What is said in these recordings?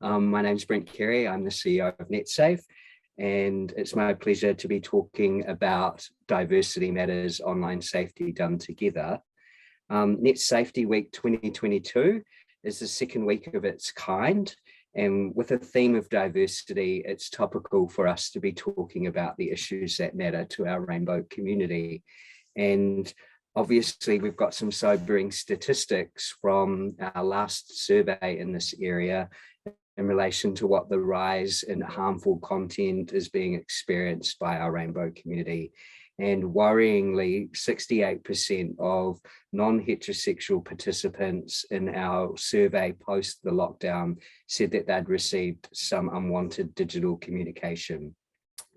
My name's Brent Carey. I'm the CEO of NetSafe, and it's my pleasure to be talking about diversity matters, online safety done together. Net Safety Week 2022 is the second week of its kind, and with a theme of diversity, it's topical for us to be talking about the issues that matter to our rainbow community. And obviously, we've got some sobering statistics from our last survey in this area in relation to what the rise in harmful content is being experienced by our rainbow community. And worryingly, 68% of non-heterosexual participants in our survey post the lockdown said that they'd received some unwanted digital communication.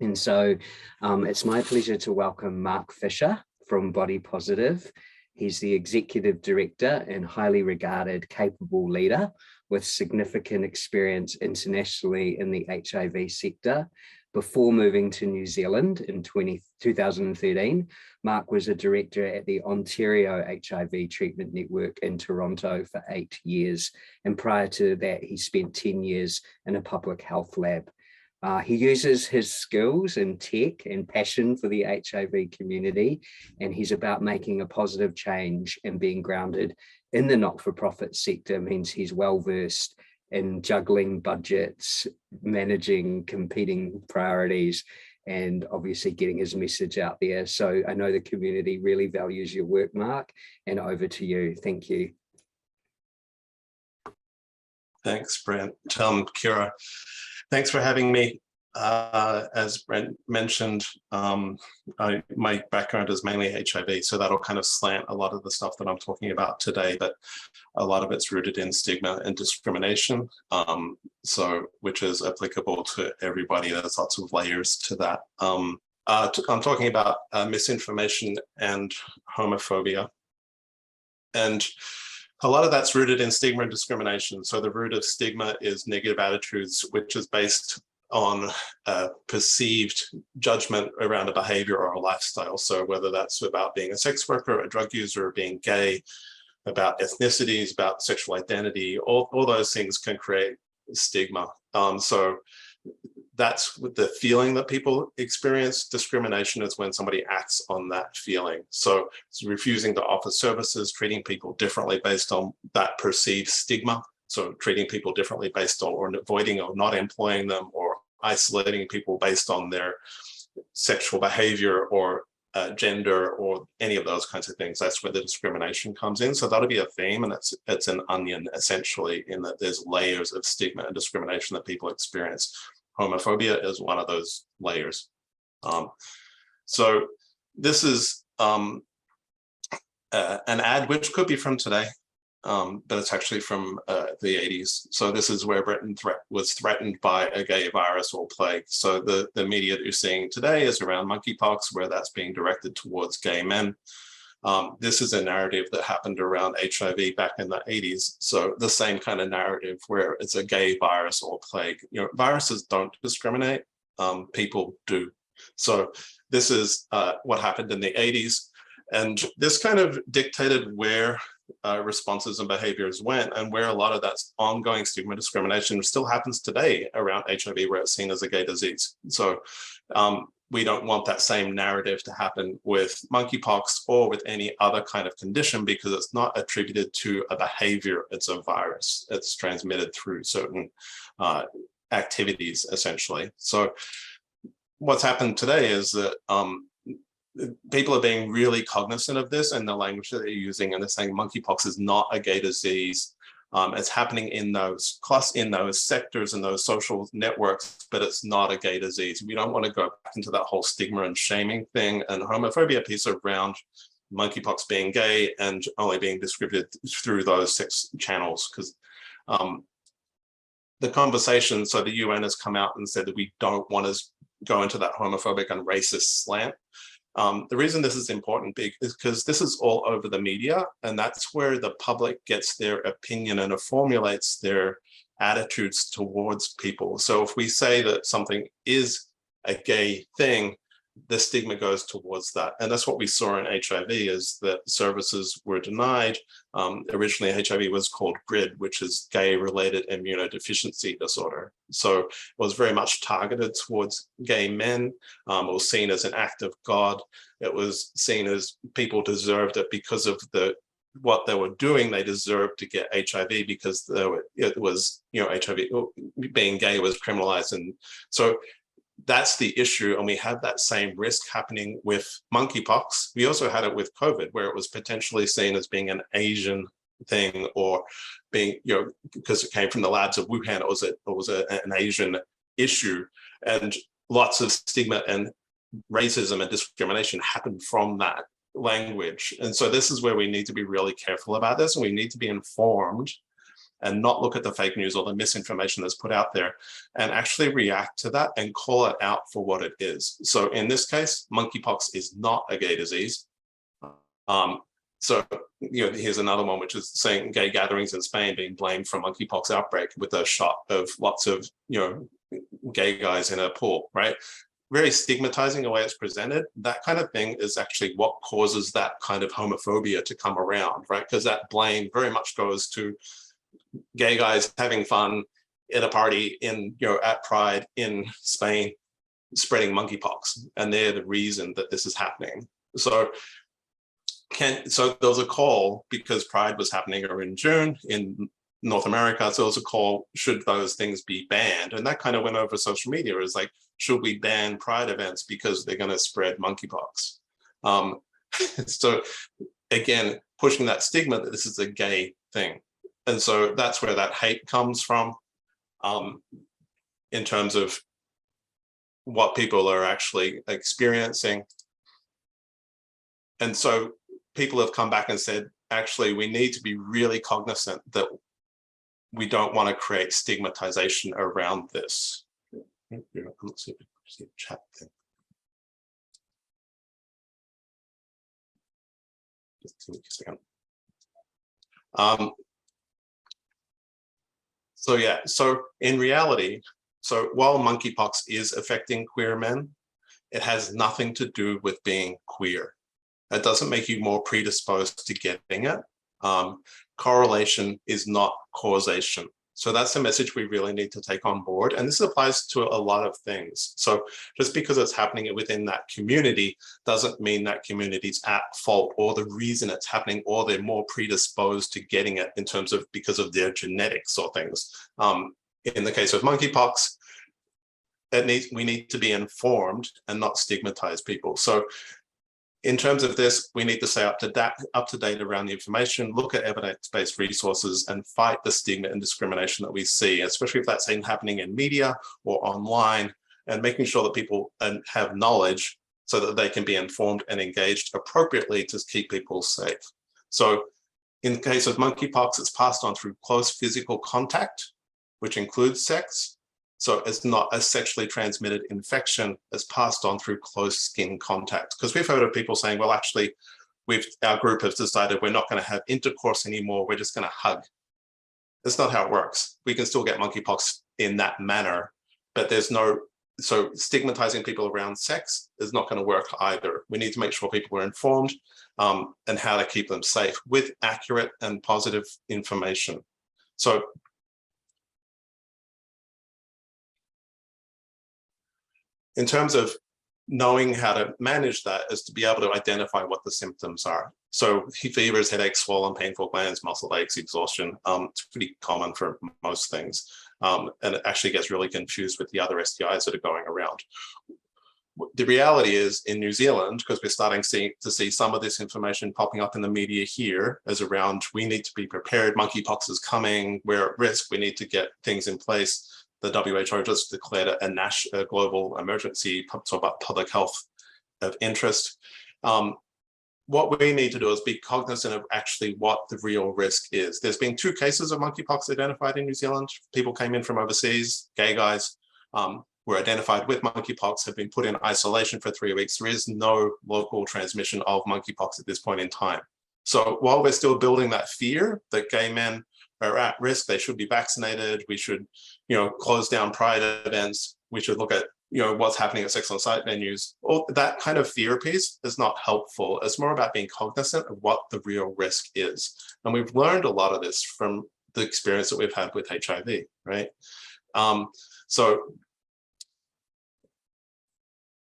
And so it's my pleasure to welcome Mark Fisher from Body Positive. He's the executive director and highly regarded, capable leader with significant experience internationally in the HIV sector. Before moving to New Zealand in 2013, Mark was a director at the Ontario HIV Treatment Network in Toronto for 8 years. And prior to that, he spent 10 years in a public health lab. He uses his skills in tech and passion for the HIV community, and he's about making a positive change, and being grounded in the not-for-profit sector means he's well-versed in juggling budgets, managing competing priorities, and obviously getting his message out there. So I know the community really values your work, Mark, and over to you. Thank you. Thanks, Brent. Kira, thanks for having me. As Brent mentioned, my background is mainly HIV, so that'll kind of slant a lot of the stuff that I'm talking about today, but a lot of it's rooted in stigma and discrimination, which is applicable to everybody. There's lots of layers to that. I'm talking about misinformation and homophobia. And a lot of that's rooted in stigma and discrimination. So the root of stigma is negative attitudes, which is based on perceived judgment around a behavior or a lifestyle. So whether that's about being a sex worker, a drug user, or being gay, about ethnicities, about sexual identity, all those things can create stigma. So that's the feeling that people experience. Discrimination is when somebody acts on that feeling. So it's refusing to offer services, treating people differently based on that perceived stigma. So treating people differently based on, or avoiding or not employing them, or isolating people based on their sexual behavior or gender, or any of those kinds of things. That's where the discrimination comes in. So that'll be a theme, and it's an onion essentially, in that there's layers of stigma and discrimination that people experience. Homophobia is one of those layers. So this is an ad which could be from today, but it's actually from the 80s. So this is where Britain was threatened by a gay virus or plague. So the media that you're seeing today is around monkeypox, where that's being directed towards gay men. This is a narrative that happened around HIV back in the 80s. So the same kind of narrative where it's a gay virus or plague. You know, viruses don't discriminate, people do. So this is what happened in the 80s. And this kind of dictated where responses and behaviors went, and where a lot of that ongoing stigma discrimination still happens today around HIV, where it's seen as a gay disease. So we don't want that same narrative to happen with monkeypox or with any other kind of condition, because it's not attributed to a behavior, it's a virus. It's transmitted through certain activities, essentially. So what's happened today is that people are being really cognizant of this and the language that they're using, and they're saying monkeypox is not a gay disease. It's happening in those sectors and those social networks, but it's not a gay disease. We don't want to go back into that whole stigma and shaming thing and homophobia piece around monkeypox being gay and only being distributed through those 6 channels, because the conversation, so the UN has come out and said that we don't want to go into that homophobic and racist slant. The reason this is important is because this is all over the media, and that's where the public gets their opinion and it formulates their attitudes towards people. So if we say that something is a gay thing, the stigma goes towards that. And that's what we saw in HIV, is that services were denied. Originally, HIV was called GRID, which is gay-related immunodeficiency disorder. So it was very much targeted towards gay men. It was seen as an act of God. It was seen as people deserved it because of what they were doing. They deserved to get HIV because it was, HIV, being gay was criminalized. And so that's the issue. And we had that same risk happening with monkeypox. We also had it with COVID, where it was potentially seen as being an Asian thing, or being, because it came from the labs of Wuhan, it was an Asian issue. And lots of stigma and racism and discrimination happened from that language. And so this is where we need to be really careful about this, and we need to be informed and not look at the fake news or the misinformation that's put out there, and actually react to that and call it out for what it is. So in this case, monkeypox is not a gay disease. So here's another one, which is saying gay gatherings in Spain being blamed for monkeypox outbreak, with a shot of lots of gay guys in a pool, right? Very stigmatizing the way it's presented. That kind of thing is actually what causes that kind of homophobia to come around, right? Because that blame very much goes to gay guys having fun at a party at Pride in Spain, spreading monkeypox, and they're the reason that this is happening. So there was a call, because Pride was happening in June in North America, so there was a call, should those things be banned? And that kind of went over social media. It was like, should we ban Pride events because they're going to spread monkeypox? So again, pushing that stigma that this is a gay thing. And so that's where that hate comes from, in terms of what people are actually experiencing. And so people have come back and said, actually, we need to be really cognizant that we don't want to create stigmatization around this. Let's see if I see a chat thing. Just give me a second. So in reality, while monkeypox is affecting queer men, it has nothing to do with being queer. That doesn't make you more predisposed to getting it. Correlation is not causation. So that's the message we really need to take on board. And this applies to a lot of things. So just because it's happening within that community doesn't mean that community's at fault, or the reason it's happening, or they're more predisposed to getting it in terms of because of their genetics or things. In the case of monkeypox, we need to be informed and not stigmatize people. So in terms of this, we need to stay up to date around the information, look at evidence-based resources, and fight the stigma and discrimination that we see, especially if that's happening in media or online, and making sure that people have knowledge so that they can be informed and engaged appropriately to keep people safe. So in the case of monkeypox, it's passed on through close physical contact, which includes sex. So it's not a sexually transmitted infection, it's passed on through close skin contact. Because we've heard of people saying, well, actually, our group has decided we're not going to have intercourse anymore, we're just going to hug. That's not how it works. We can still get monkeypox in that manner, but so stigmatizing people around sex is not going to work either. We need to make sure people are informed and how to keep them safe with accurate and positive information. So in terms of knowing how to manage that, is to be able to identify what the symptoms are. So fevers, headaches, swollen, painful glands, muscle aches, exhaustion. It's pretty common for most things. And it actually gets really confused with the other STIs that are going around. The reality is in New Zealand, because we're starting to see some of this information popping up in the media here, as around, we need to be prepared, monkeypox is coming, we're at risk, we need to get things in place. The WHO just declared a global emergency, talk about public health of interest. What we need to do is be cognizant of actually what the real risk is. There's been 2 cases of monkeypox identified in New Zealand. People came in from overseas, gay guys, were identified with monkeypox, have been put in isolation for 3 weeks. There is no local transmission of monkeypox at this point in time. So while we're still building that fear that gay men are at risk, they should be vaccinated, we should close down Pride events, we should look at what's happening at sex on site venues, or that kind of fear piece is not helpful. It's more about being cognizant of what the real risk is. And we've learned a lot of this from the experience that we've had with HIV, right? So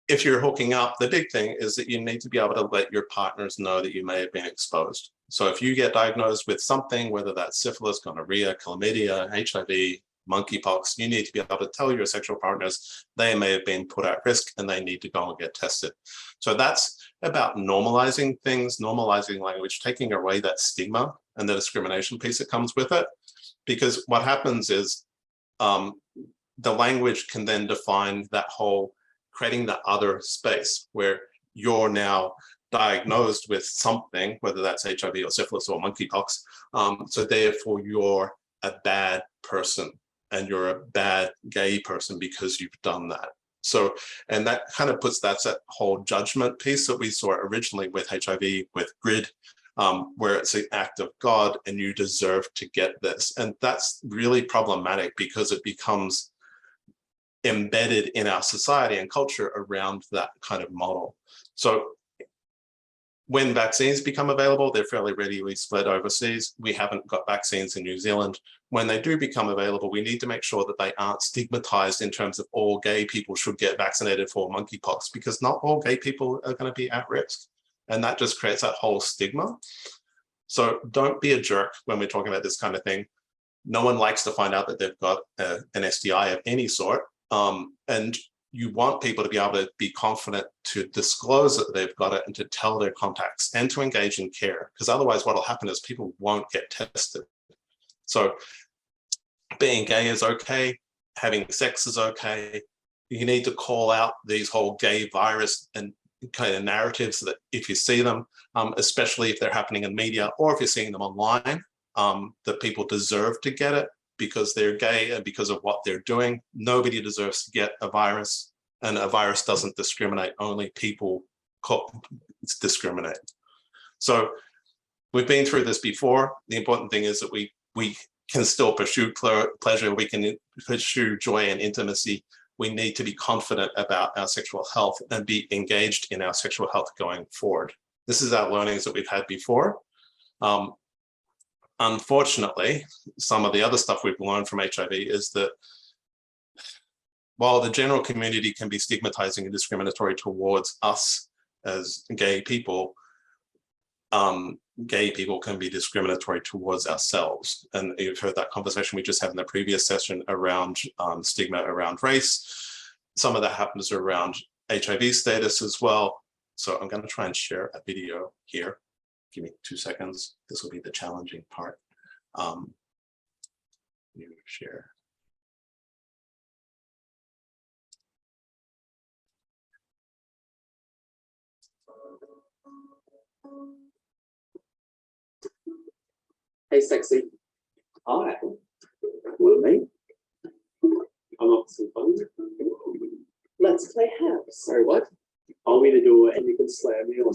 if you're hooking up, the big thing is that you need to be able to let your partners know that you may have been exposed. So if you get diagnosed with something, whether that's syphilis, gonorrhea, chlamydia, HIV, monkeypox, you need to be able to tell your sexual partners they may have been put at risk and they need to go and get tested. So that's about normalizing things, normalizing language, taking away that stigma and the discrimination piece that comes with it. Because what happens is the language can then define that whole creating the other space where you're now diagnosed with something, whether that's HIV or syphilis or monkeypox. So therefore you're a bad person and you're a bad gay person because you've done that. So, and that kind of puts that whole judgment piece that we saw originally with HIV, with GRID, where it's an act of God and you deserve to get this. And that's really problematic because it becomes embedded in our society and culture around that kind of model. So when vaccines become available, they're fairly readily spread overseas. We haven't got vaccines in New Zealand. When they do become available, we need to make sure that they aren't stigmatized in terms of all gay people should get vaccinated for monkeypox, because not all gay people are going to be at risk. And that just creates that whole stigma. So don't be a jerk when we're talking about this kind of thing. No one likes to find out that they've got an STI of any sort. And you want people to be able to be confident to disclose that they've got it and to tell their contacts and to engage in care, because otherwise what will happen is people won't get tested. So being gay is okay, having sex is okay. You need to call out these whole gay virus and kind of narratives that if you see them, especially if they're happening in media or if you're seeing them online, that people deserve to get it because they're gay and because of what they're doing. Nobody deserves to get a virus, and a virus doesn't discriminate, only people discriminate. So we've been through this before. The important thing is that we can still pursue pleasure, we can pursue joy and intimacy. We need to be confident about our sexual health and be engaged in our sexual health going forward. This is our learnings that we've had before. Unfortunately, some of the other stuff we've learned from HIV is that while the general community can be stigmatizing and discriminatory towards us as gay people can be discriminatory towards ourselves. And you've heard that conversation we just had in the previous session around stigma around race. Some of that happens around HIV status as well. So I'm going to try and share a video here. Give me 2 seconds. This will be the challenging part. You share. Hey, sexy. Hi. Want me? I'm up to some fun. Let's play house. Sorry, what? I'll mean to do it and you can slam me on.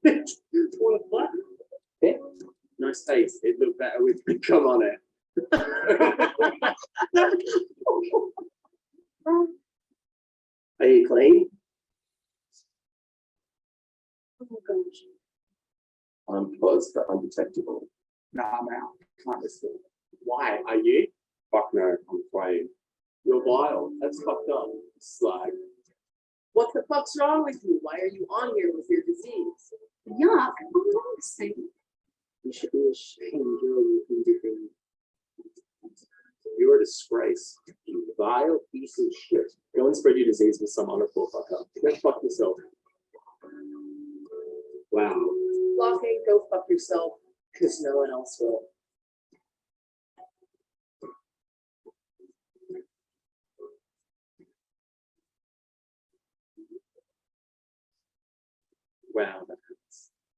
Want to play? Yeah. Nice face. It'd look better with me. Come on it. Are you clean? Oh my gosh. I'm buzzed but undetectable. Nah, I'm out. Can't listen. Why? Are you? Fuck no, I'm afraid. You're vile. That's fucked up. Slag. What the fuck's wrong with you? Why are you on here with your disease? Yuck, I'm noticing. You should be ashamed. You're doing. You're a disgrace. You vile piece of shit. Go and spread your disease with some other poor fucker. Go fuck yourself. Wow. Blockade, go fuck yourself, because no one else will. Wow,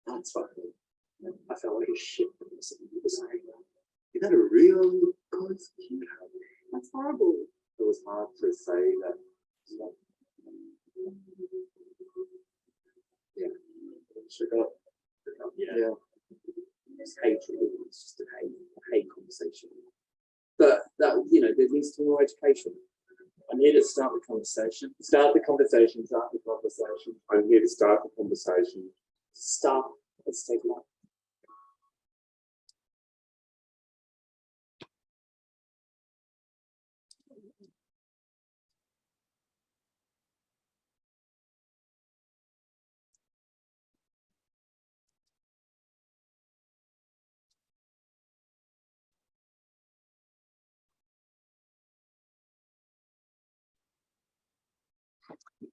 that's fucking. I felt like a shit when you was saying that. You had a real good cute. That's horrible. It was hard to say that. Yeah. Sugar. Yeah. It's hatred. It's just a hate conversation. But that, there needs to be more education. I here to start the conversation. Start the conversation. Start the conversation. I'm here to start the conversation. Start. Let's take a look.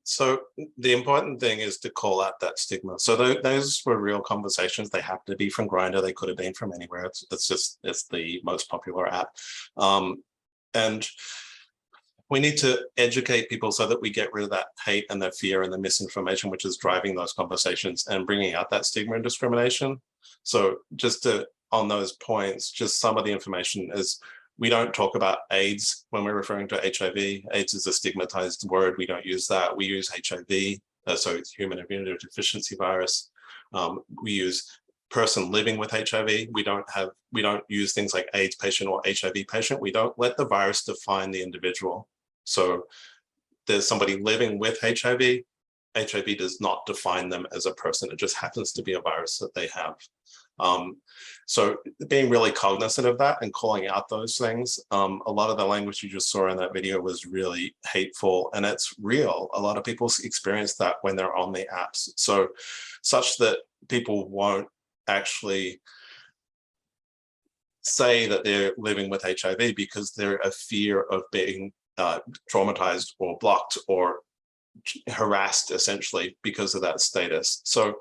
So the important thing is to call out that stigma. So those were real conversations. They have to be from Grindr. They could have been from anywhere. It's the most popular app. And we need to educate people so that we get rid of that hate and that fear and the misinformation, which is driving those conversations and bringing out that stigma and discrimination. So just on those points, just some of the information is, we don't talk about AIDS when we're referring to HIV. AIDS is a stigmatized word. We don't use that. We use HIV, so it's human immunodeficiency virus. We use person living with HIV. We don't use things like AIDS patient or HIV patient. We don't let the virus define the individual. So there's somebody living with HIV. HIV does not define them as a person. It just happens to be a virus that they have. So being really cognizant of that and calling out those things. A lot of the language you just saw in that video was really hateful, and it's real. A lot of people experience that when they're on the apps. So such that people won't actually say that they're living with HIV because they're a fear of being traumatized or blocked or harassed, essentially, because of that status. So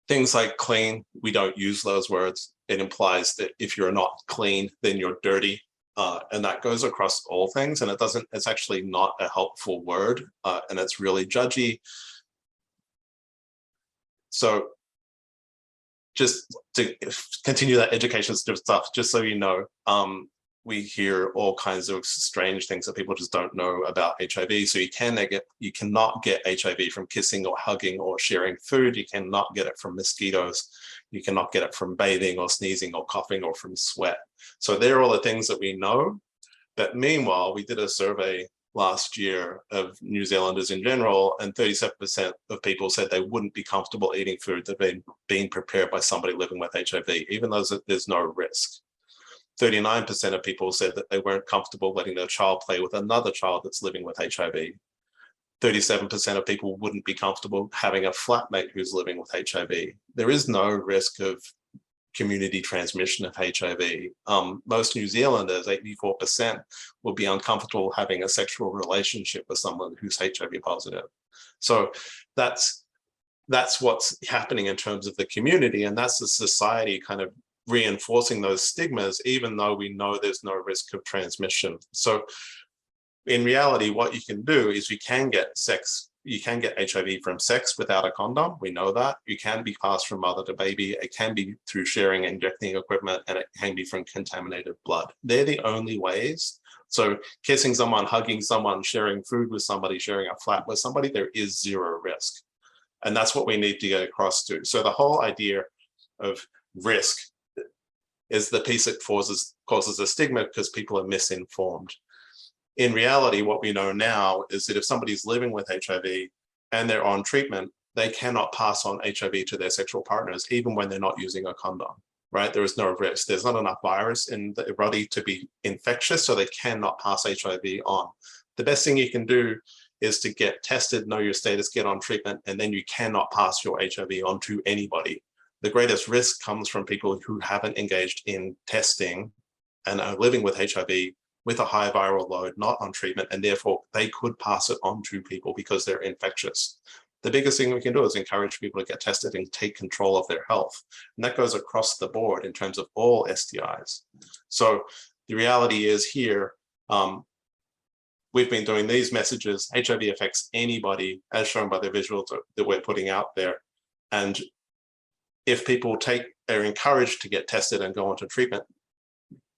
things like clean, we don't use those words. It implies that if you're not clean, then you're dirty. And that goes across all things, and it's actually not a helpful word, and it's really judgy. So just to continue that education stuff, just so you know, we hear all kinds of strange things that people just don't know about HIV. So you cannot get HIV from kissing or hugging or sharing food. You cannot get it from mosquitoes. You cannot get it from bathing or sneezing or coughing or from sweat. So they're all the things that we know. But meanwhile, we did a survey last year of New Zealanders in general, and 37% of people said they wouldn't be comfortable eating food that had been prepared by somebody living with HIV, even though there's no risk. 39% of people said that they weren't comfortable letting their child play with another child that's living with HIV. 37% of people wouldn't be comfortable having a flatmate who's living with HIV. There is no risk of community transmission of HIV. Most New Zealanders, 84%, will be uncomfortable having a sexual relationship with someone who's HIV positive. So that's what's happening in terms of the community, and that's the society kind of reinforcing those stigmas, even though we know there's no risk of transmission. So in reality, what you can do is you can get HIV from sex without a condom. We know that. You can be passed from mother to baby. It can be through sharing injecting equipment, and it can be from contaminated blood. They're the only ways. So kissing someone, hugging someone, sharing food with somebody, sharing a flat with somebody, there is zero risk. And that's what we need to get across to. So the whole idea of risk is the piece that causes a stigma because people are misinformed. In reality, what we know now is that if somebody's living with HIV and they're on treatment, they cannot pass on HIV to their sexual partners, even when they're not using a condom, right? There is no risk. There's not enough virus in the body to be infectious, so they cannot pass HIV on. The best thing you can do is to get tested, know your status, get on treatment, and then you cannot pass your HIV on to anybody. The greatest risk comes from people who haven't engaged in testing and are living with HIV with a high viral load, not on treatment, and therefore they could pass it on to people because they're infectious. The biggest thing we can do is encourage people to get tested and take control of their health. And that goes across the board in terms of all STIs. So the reality is here, we've been doing these messages. HIV affects anybody, as shown by the visuals that we're putting out there. And if people are encouraged to get tested and go onto treatment,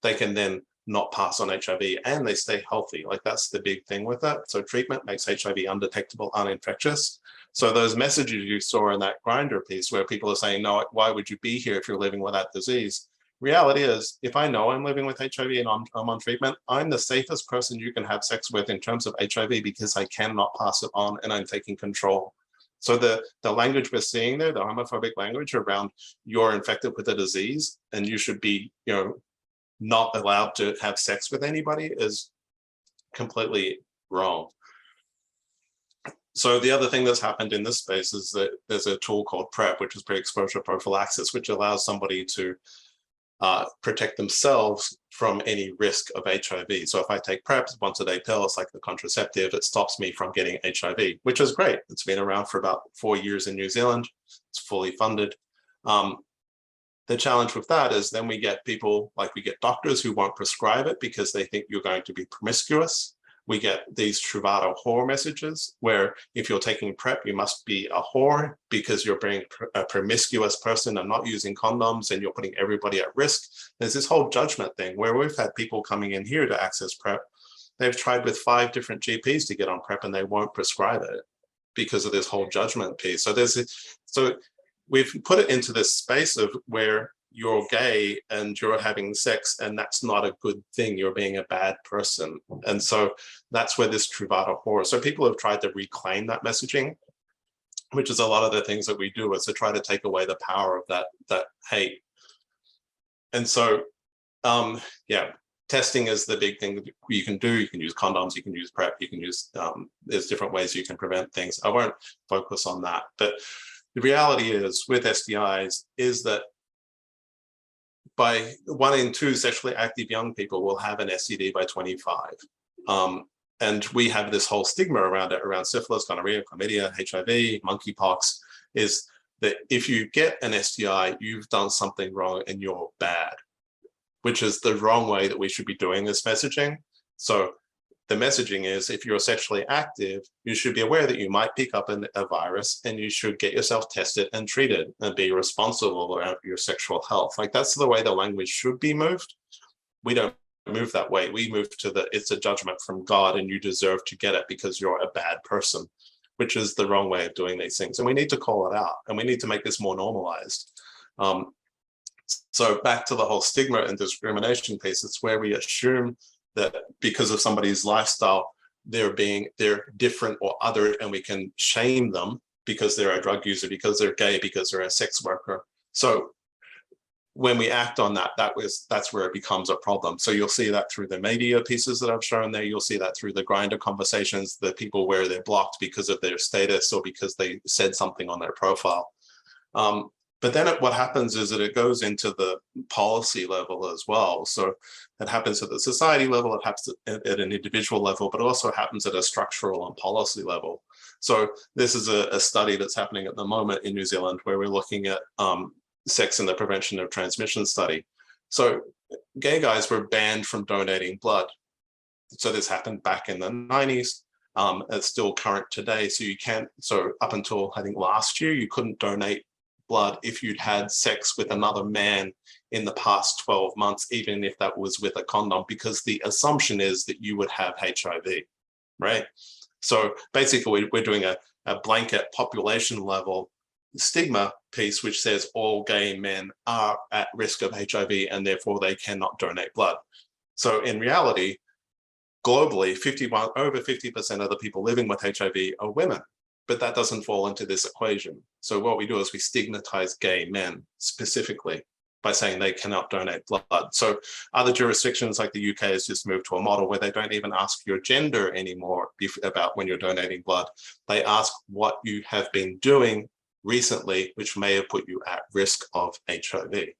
they can then not pass on HIV and they stay healthy. Like, that's the big thing with that. So treatment makes HIV undetectable, uninfectious. So those messages you saw in that Grindr piece where people are saying, no, why would you be here if you're living with that disease? reality is, if I know I'm living with HIV and I'm on treatment, I'm the safest person you can have sex with in terms of HIV because I cannot pass it on and I'm taking control. So the language we're seeing there, the homophobic language around you're infected with a disease and you should be, not allowed to have sex with anybody is completely wrong. So the other thing that's happened in this space is that there's a tool called PrEP, which is pre-exposure prophylaxis, which allows somebody to protect themselves from any risk of HIV. So if I take PrEP, once a day pill, it's like the contraceptive, it stops me from getting HIV, which is great. It's been around for about 4 years in New Zealand. It's fully funded. The challenge with that is then we get people, like we get doctors who won't prescribe it because they think you're going to be promiscuous. We get these Truvada whore messages where if you're taking PrEP, you must be a whore because you're being a promiscuous person and not using condoms and you're putting everybody at risk. There's this whole judgment thing where we've had people coming in here to access PrEP. They've tried with 5 different GPs to get on PrEP and they won't prescribe it because of this whole judgment piece. So we've put it into this space of where you're gay and you're having sex and that's not a good thing, you're being a bad person. And so that's where this Truvada horror. So people have tried to reclaim that messaging, which is a lot of the things that we do, is to try to take away the power of that hate. And so, testing is the big thing that you can do. You can use condoms, you can use PrEP, you can use, there's different ways you can prevent things. I won't focus on that, but the reality is with STIs is that by 1 in 2 sexually active young people will have an STD by 25. And we have this whole stigma around it, around syphilis, gonorrhea, chlamydia, HIV, monkeypox, is that if you get an STI, you've done something wrong and you're bad, which is the wrong way that we should be doing this messaging. So the messaging is, if you're sexually active, you should be aware that you might pick up a virus and you should get yourself tested and treated and be responsible around your sexual health. Like, that's the way the language should be moved. We don't move that way. We move to it's a judgment from God and you deserve to get it because you're a bad person, which is the wrong way of doing these things. And we need to call it out and we need to make this more normalized. So back to the whole stigma and discrimination piece, it's where we assume that because of somebody's lifestyle, they're different or other, and we can shame them because they're a drug user, because they're gay, because they're a sex worker. So when we act on that, that's where it becomes a problem. So you'll see that through the media pieces that I've shown there. You'll see that through the Grindr conversations, the people where they're blocked because of their status or because they said something on their profile. But then what happens is that it goes into the policy level as well. So it happens at the society level, it happens at an individual level, but it also happens at a structural and policy level. So this is a study that's happening at the moment in New Zealand where we're looking at sex and the prevention of transmission study. So gay guys were banned from donating blood. So this happened back in the 90s. It's still current today. So up until I think last year, you couldn't donate blood if you'd had sex with another man in the past 12 months, even if that was with a condom, because the assumption is that you would have HIV, right? So basically we're doing a blanket population level stigma piece, which says all gay men are at risk of HIV and therefore they cannot donate blood. So in reality, globally, over 50% of the people living with HIV are women. But that doesn't fall into this equation. So what we do is we stigmatize gay men specifically by saying they cannot donate blood. So other jurisdictions like the UK has just moved to a model where they don't even ask your gender anymore about when you're donating blood. They ask what you have been doing recently, which may have put you at risk of HIV.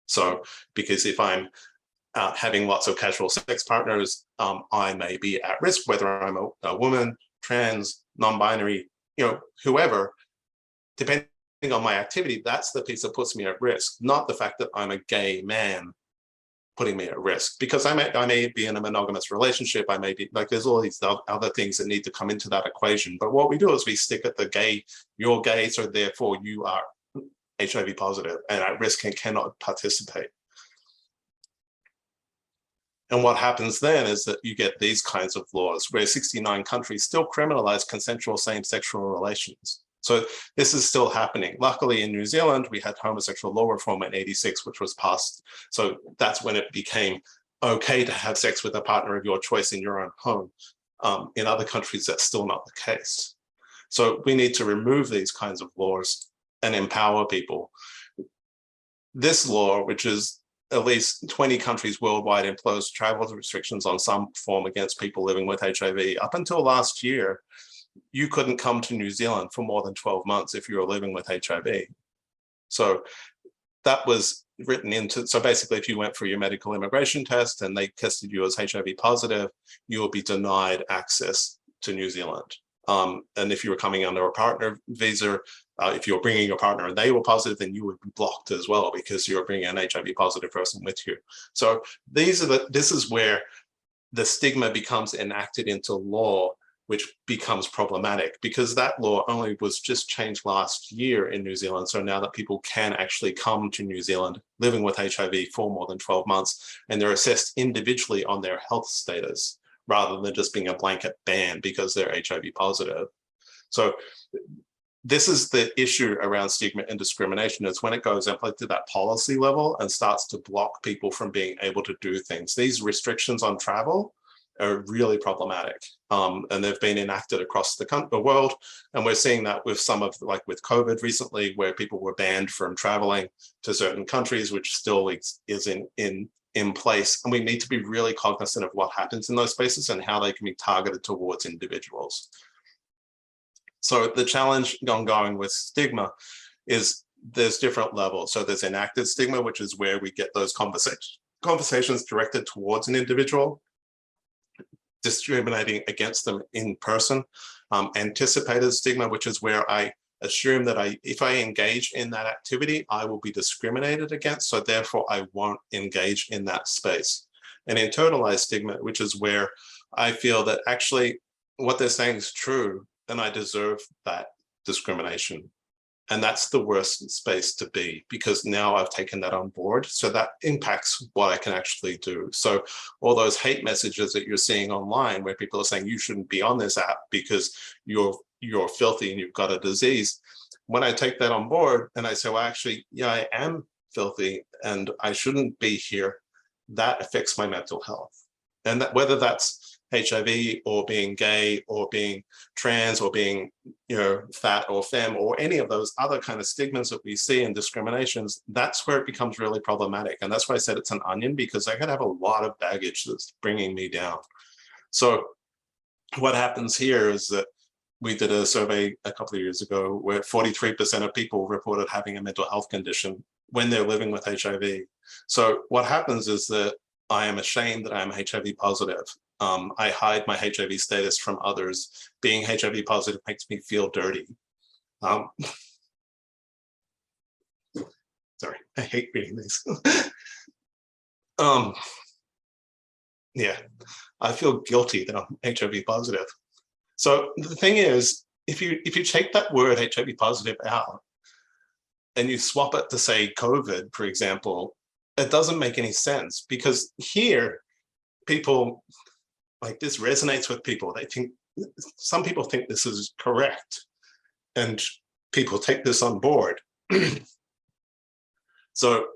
So because if I'm having lots of casual sex partners, I may be at risk, whether I'm a woman, trans, non-binary, whoever, depending on my activity, that's the piece that puts me at risk, not the fact that I'm a gay man putting me at risk, because I may be in a monogamous relationship. I may be there's all these other things that need to come into that equation. But what we do is we stick at the gay, you're gay, so therefore you are HIV positive and at risk and cannot participate. And what happens then is that you get these kinds of laws where 69 countries still criminalize consensual same-sexual relations. So this is still happening. Luckily in New Zealand, we had homosexual law reform in '86, which was passed. So that's when it became okay to have sex with a partner of your choice in your own home. In other countries, that's still not the case. So we need to remove these kinds of laws and empower people. This law, which is at least 20 countries worldwide impose travel restrictions on some form against people living with HIV. Up until last year, you couldn't come to New Zealand for more than 12 months if you were living with HIV. So that was written into, so basically if you went for your medical immigration test and they tested you as HIV positive, you will be denied access to New Zealand. And if you were coming under a partner visa, if you were bringing your partner and they were positive, then you would be blocked as well because you're bringing an HIV positive person with you. So this is where the stigma becomes enacted into law, which becomes problematic because that law only was just changed last year in New Zealand. So now that people can actually come to New Zealand living with HIV for more than 12 months, and they're assessed individually on their health status, rather than just being a blanket ban because they're HIV positive. So this is the issue around stigma and discrimination, is when it goes up to that policy level and starts to block people from being able to do things. These restrictions on travel are really problematic, and they've been enacted across the world. And we're seeing that with some of, like with COVID recently, where people were banned from traveling to certain countries, which still is in place. And we need to be really cognizant of what happens in those spaces and how they can be targeted towards individuals. So the challenge ongoing with stigma is there's different levels. So there's enacted stigma, which is where we get those conversations directed towards an individual, discriminating against them in person. Anticipated stigma, which is where I assume that if I engage in that activity, I will be discriminated against, so therefore I won't engage in that space. And internalized stigma, which is where I feel that actually what they're saying is true and I deserve that discrimination. And that's the worst space to be, because now I've taken that on board. So that impacts what I can actually do. So all those hate messages that you're seeing online where people are saying you shouldn't be on this app because you're filthy and you've got a disease. When I take that on board and I say, well, actually, yeah, I am filthy and I shouldn't be here, that affects my mental health. And that, whether that's HIV or being gay or being trans or being, fat or femme or any of those other kind of stigmas that we see and discriminations, that's where it becomes really problematic. And that's why I said it's an onion, because I could have a lot of baggage that's bringing me down. So what happens here is that we did a survey a couple of years ago where 43% of people reported having a mental health condition when they're living with HIV. So what happens is that I am ashamed that I'm HIV positive. I hide my HIV status from others. Being HIV positive makes me feel dirty. Sorry, I hate reading these. Yeah, I feel guilty that I'm HIV positive. So the thing is, if you take that word HIV positive out and you swap it to say COVID, for example, it doesn't make any sense, because here people, like, this resonates with people. They think, some people think this is correct and people take this on board. So,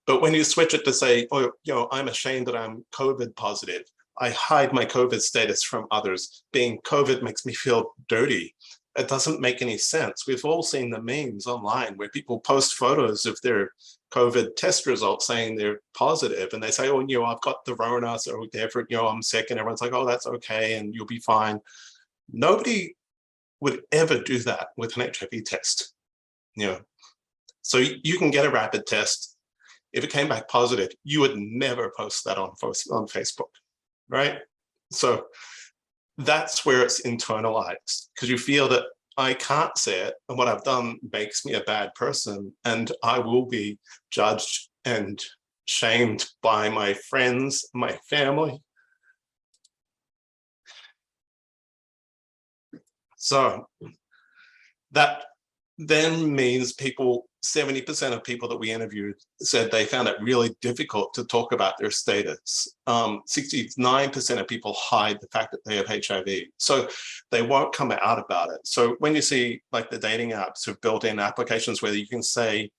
but when you switch it to say, oh, I'm ashamed that I'm COVID positive, I hide my COVID status from others, being COVID makes me feel dirty, it doesn't make any sense. We've all seen the memes online where people post photos of their COVID test results saying they're positive, and they say, oh, I've got the Rona, so therefore, I'm sick, and everyone's like, oh, that's okay, and you'll be fine. Nobody would ever do that with an HIV test. So you can get a rapid test. If it came back positive, you would never post that on Facebook, right? So that's where it's internalized, because you feel that I can't say it, and what I've done makes me a bad person, and I will be judged and shamed by my friends, my family. So that then means people 70% of people that we interviewed said they found it really difficult to talk about their status. 69% of people hide the fact that they have HIV. So they won't come out about it. So when you see like the dating apps who've built in applications where you can say,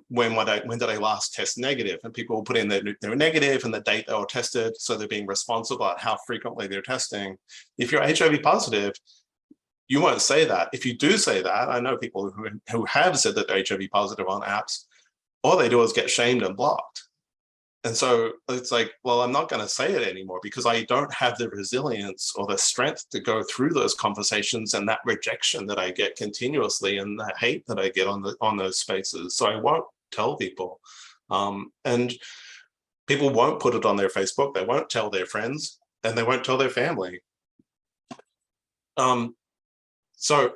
when did I last test negative? And people will put in their negative and the date they were tested. So they're being responsible about how frequently they're testing. If you're HIV positive, you won't say that. If you do say that, I know people who have said that they're HIV positive on apps, all they do is get shamed and blocked. And so it's like, well, I'm not going to say it anymore because I don't have the resilience or the strength to go through those conversations and that rejection that I get continuously and the hate that I get on those spaces. So I won't tell people. And people won't put it on their Facebook. They won't tell their friends and they won't tell their family. So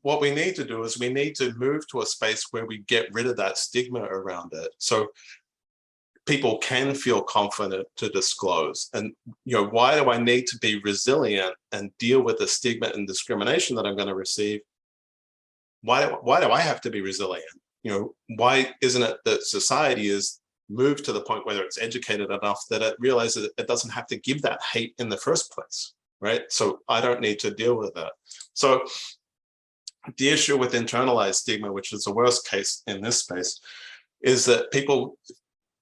what we need to do is we need to move to a space where we get rid of that stigma around it. So people can feel confident to disclose. And, why do I need to be resilient and deal with the stigma and discrimination that I'm going to receive? Why do I have to be resilient? Why isn't it that society is moved to the point where it's educated enough that it realizes it doesn't have to give that hate in the first place? Right? So I don't need to deal with that. So the issue with internalized stigma, which is the worst case in this space, is that people,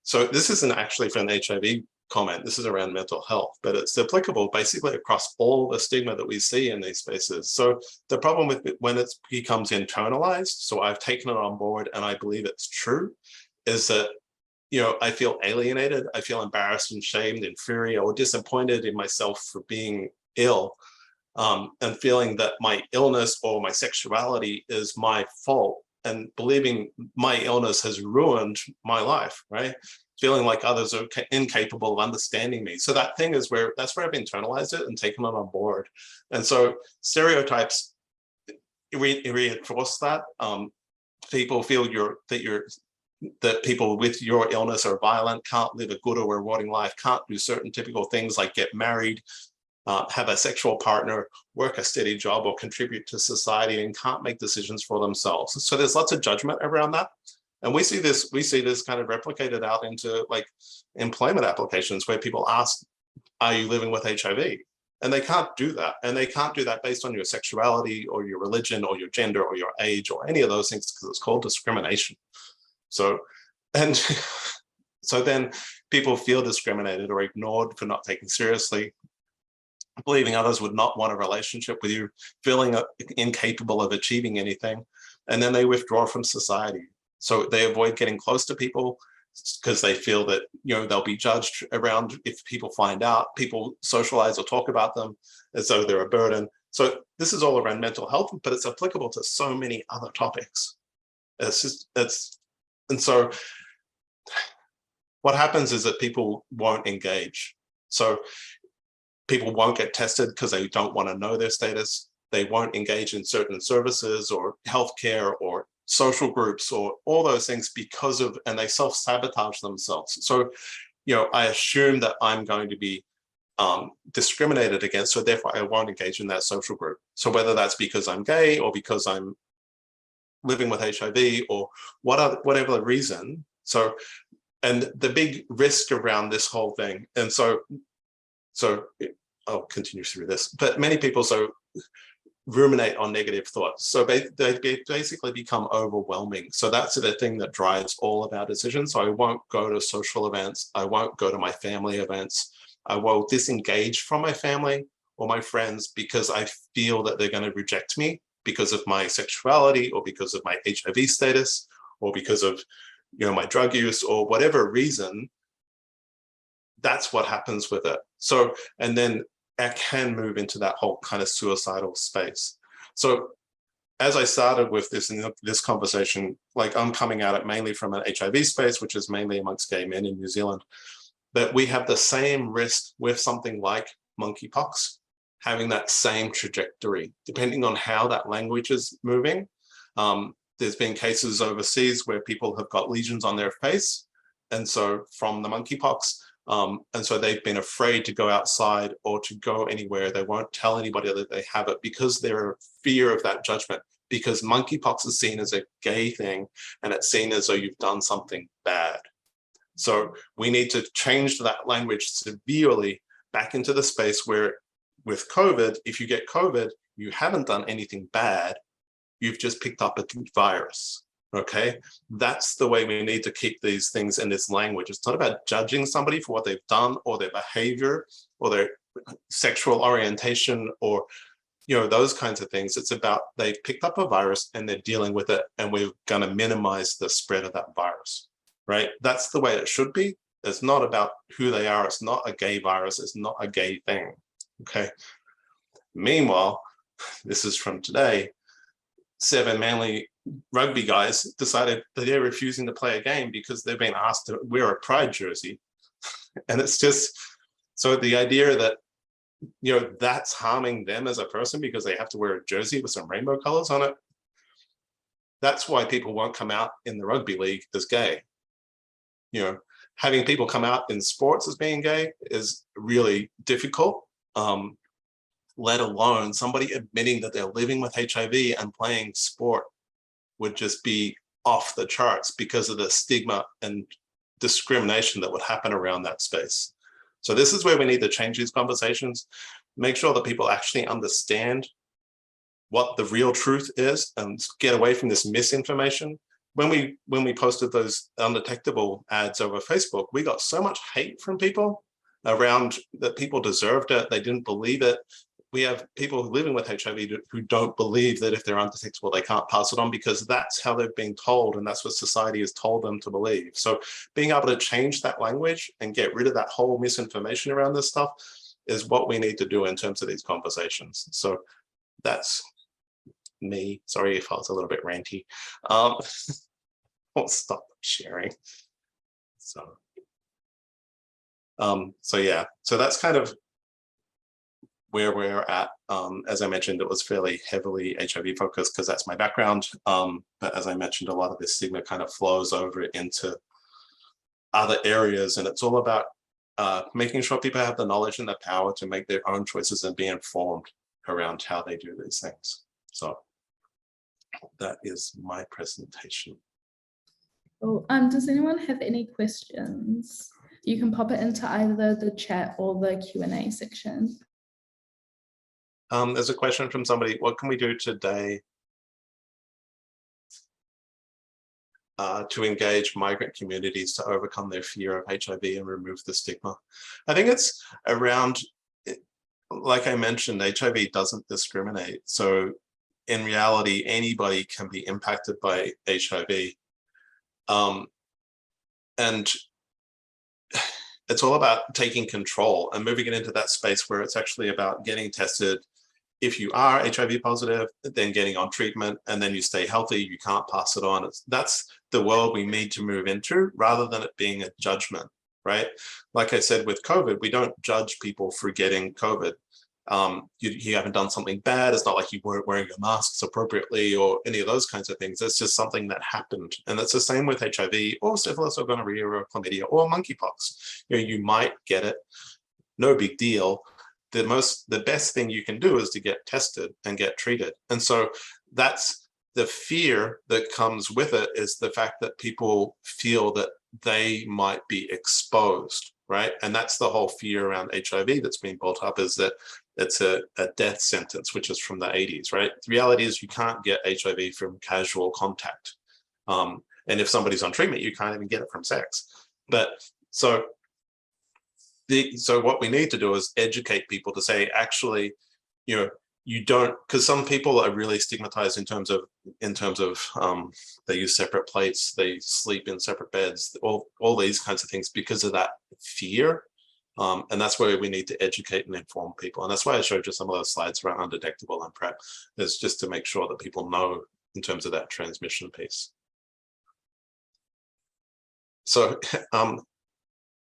so this isn't actually for an HIV comment, this is around mental health, but it's applicable basically across all the stigma that we see in these spaces. So the problem with it, when it becomes internalized, so I've taken it on board and I believe it's true, is that I feel alienated, I feel embarrassed and shamed, inferior, or disappointed in myself for being ill, and feeling that my illness or my sexuality is my fault, and believing my illness has ruined my life, right? Feeling like others are incapable of understanding me. So that's where I've internalized it and taken it on board. And so stereotypes reinforce that. People feel that people with your illness are violent, can't live a good or rewarding life, can't do certain typical things like get married, have a sexual partner, work a steady job, or contribute to society, and can't make decisions for themselves. So there's lots of judgment around that. And we see this kind of replicated out into like employment applications where people ask, are you living with HIV? And they can't do that. And they can't do that based on your sexuality or your religion or your gender or your age or any of those things, because it's called discrimination. So then people feel discriminated or ignored for not taking seriously, believing others would not want a relationship with you, feeling incapable of achieving anything, and then they withdraw from society. So they avoid getting close to people because they feel that they'll be judged around if people find out. People socialize or talk about them as though they're a burden. So this is all around mental health, but it's applicable to so many other topics. And so what happens is that people won't engage. So people won't get tested because they don't want to know their status. They won't engage in certain services or healthcare or social groups or all those things and they self-sabotage themselves. So, I assume that I'm going to be discriminated against, so therefore I won't engage in that social group. So whether that's because I'm gay or because I'm living with HIV or whatever the reason. So, and the big risk around this whole thing, and so I'll continue through this, but many people ruminate on negative thoughts. So they basically become overwhelming. So that's the thing that drives all of our decisions. So I won't go to social events. I won't go to my family events. I will disengage from my family or my friends because I feel that they're going to reject me because of my sexuality or because of my HIV status or because of my drug use or whatever reason. That's what happens with it. So, and then I can move into that whole kind of suicidal space. So as I started with this conversation, like I'm coming at it mainly from an HIV space, which is mainly amongst gay men in New Zealand, that we have the same risk with something like monkeypox, having that same trajectory, depending on how that language is moving. There's been cases overseas where people have got lesions on their face. And so from the monkeypox, and so they've been afraid to go outside or to go anywhere. They won't tell anybody that they have it because they're fear of that judgment. because monkeypox is seen as a gay thing and it's seen as though you've done something bad. So we need to change that language severely back into the space where with COVID, if you get COVID, you haven't done anything bad, you've just picked up a virus, okay? That's the way we need to keep these things in this language. It's not about judging somebody for what they've done or their behavior or their sexual orientation or those kinds of things. It's about they've picked up a virus and they're dealing with it, and we're going to minimize the spread of that virus, right? That's the way it should be. It's not about who they are. It's not a gay virus. It's not a gay thing, okay? Meanwhile, this is from today, 7 Manly rugby guys decided that they're refusing to play a game because they've been asked to wear a pride jersey. And it's just, so the idea that, that's harming them as a person because they have to wear a jersey with some rainbow colors on it. That's why people won't come out in the rugby league as gay. Having people come out in sports as being gay is really difficult, let alone somebody admitting that they're living with HIV and playing sport would just be off the charts because of the stigma and discrimination that would happen around that space. So this is where we need to change these conversations, make sure that people actually understand what the real truth is and get away from this misinformation. When we posted those undetectable ads over Facebook, we got so much hate from people around that people deserved it, they didn't believe it. We have people living with HIV who don't believe that if they're undetectable, they can't pass it on because that's how they've been told and that's what society has told them to believe. So being able to change that language and get rid of that whole misinformation around this stuff is what we need to do in terms of these conversations. So that's me. Sorry if I was a little bit ranty. I'll stop sharing. So yeah, so that's kind of where we're at. As I mentioned, it was fairly heavily HIV focused because that's my background. But as I mentioned, a lot of this stigma kind of flows over into other areas, and it's all about making sure people have the knowledge and the power to make their own choices and be informed around how they do these things. So that is my presentation. Oh, does anyone have any questions? You can pop it into either the chat or the Q&A section. There's a question from somebody, what can we do today to engage migrant communities to overcome their fear of HIV and remove the stigma? I think it's around, like I mentioned, HIV doesn't discriminate. So in reality, anybody can be impacted by HIV. And it's all about taking control and moving it into that space where it's actually about getting tested. If you are HIV positive, then getting on treatment, and then you stay healthy, you can't pass it on. That's the world we need to move into rather than it being a judgment, right? Like I said, with COVID, we don't judge people for getting COVID. You haven't done something bad. It's not like you weren't wearing your masks appropriately or any of those kinds of things. It's just something that happened. And it's the same with HIV or syphilis or gonorrhea or chlamydia or monkeypox. You might get it, no big deal. The best thing you can do is to get tested and get treated. And so that's the fear that comes with it, is the fact that people feel that they might be exposed, right? And that's the whole fear around HIV that's being built up, is that it's a death sentence, which is from the 80s, right? The reality is you can't get HIV from casual contact. And if somebody's on treatment, you can't even get it from sex. But so what we need to do is educate people to say, actually, you don't, because some people are really stigmatized in terms of they use separate plates, they sleep in separate beds, all these kinds of things because of that fear. And that's where we need to educate and inform people. And that's why I showed you some of those slides around undetectable and PrEP, is just to make sure that people know in terms of that transmission piece. So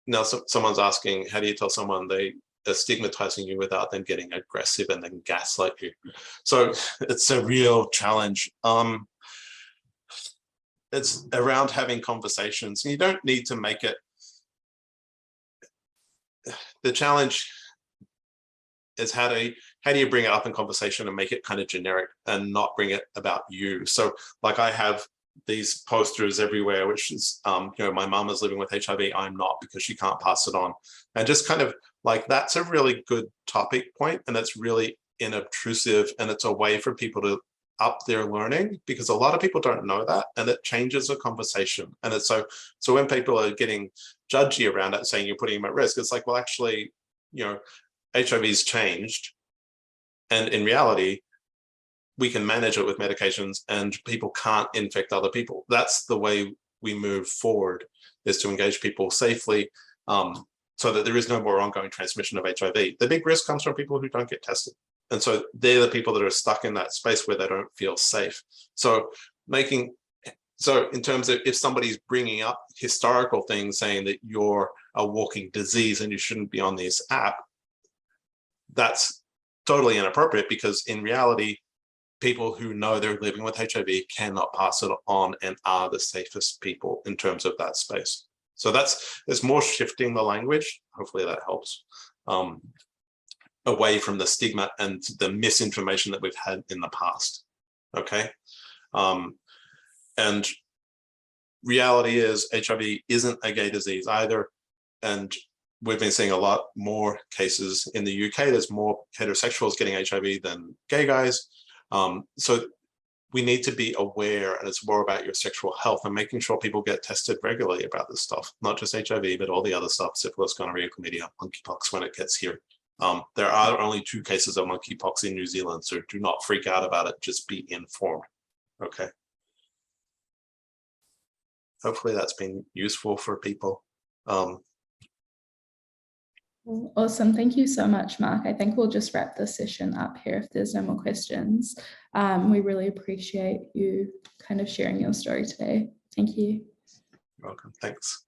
now someone's asking, how do you tell someone they are stigmatizing you without them getting aggressive and then gaslight you? So it's a real challenge. It's around having conversations. You don't need to make it. The challenge is how to how do you bring it up in conversation and make it kind of generic and not bring it about you? So like I have these posters everywhere, which is, you know, my mum is living with HIV, I'm not, because she can't pass it on. And just kind of like, that's a really good topic point, and it's really inobtrusive, and it's a way for people to up their learning, because a lot of people don't know that, and it changes the conversation. And it's so when people are getting judgy around it, saying you're putting them at risk, it's like, well, actually, you know, HIV's changed, and in reality, we can manage it with medications, and people can't infect other people. That's the way we move forward, is to engage people safely, so that there is no more ongoing transmission of HIV. The big risk comes from people who don't get tested. And so they're the people that are stuck in that space where they don't feel safe. So in terms of, if somebody's bringing up historical things, saying that you're a walking disease and you shouldn't be on this app, that's totally inappropriate, because in reality, people who know they're living with HIV cannot pass it on and are the safest people in terms of that space. So there's more shifting the language. Hopefully that helps. Away from the stigma and the misinformation that we've had in the past. Okay. And reality is HIV isn't a gay disease either. And we've been seeing a lot more cases in the UK. There's more heterosexuals getting HIV than gay guys. So we need to be aware, and it's more about your sexual health and making sure people get tested regularly about this stuff, not just HIV, but all the other stuff, syphilis, gonorrhea, chlamydia, monkeypox when it gets here. There are only 2 cases of monkeypox in New Zealand, so do not freak out about it. Just be informed. Okay. Hopefully that's been useful for people. Awesome. Thank you so much, Mark. I think we'll just wrap this session up here if there's no more questions. We really appreciate you kind of sharing your story today. Thank you. You're welcome. Thanks.